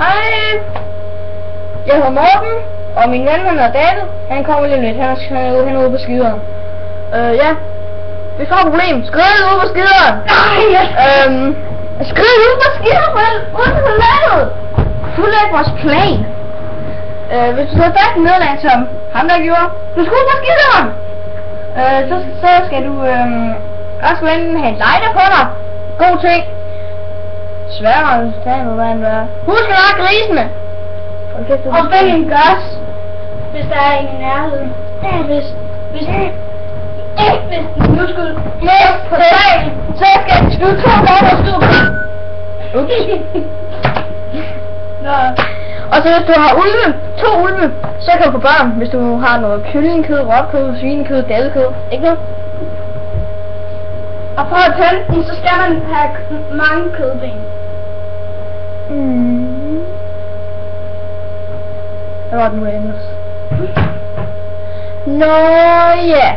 Hej! Jeg hedder Morten, og min ven han hedder David. Han kommer lige lidt. Han er ude på skideren. Ja. Vi får et problem. Skrid ude på skideren! Nej! Skrid ude på skideren, ude på landet! Fuldlæg vores plan. Hvis du havde fast nederlag som ham der gjorde, du skal ud på skideren! Så skal du også enten have en lighter på dig. God ting. Sværere resultater, hvad end være. Husk at lade grisene! Og bæk en gas, hvis der er en i nærheden. Hvis nu skulle på dagen, så skal jeg skyde 2 måneder og stå på. Nå. Og så hvis du har ulve, 2 ulve, så kan du få børn, hvis du har noget kyllingekød, råkød, svinekød, dalekød, ikke noget? Og for at tænde den, så skal man have mange kødben. Hvad var det nu ellers? Nå ja.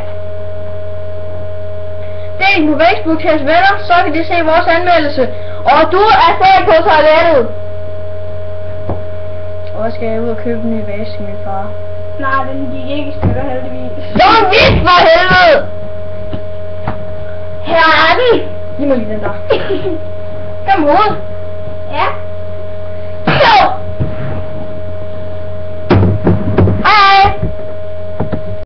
Del på Facebook til jeres venner, så kan de se vores anmeldelse. Og du er stadig på toilettet. Og skal jeg ud og købe en ny vase til min far? Nej, den gik ikke i stykker heldigvis. Så vidt for helvede! Her er den! Giv mig lige den der. Kom ud. Ja.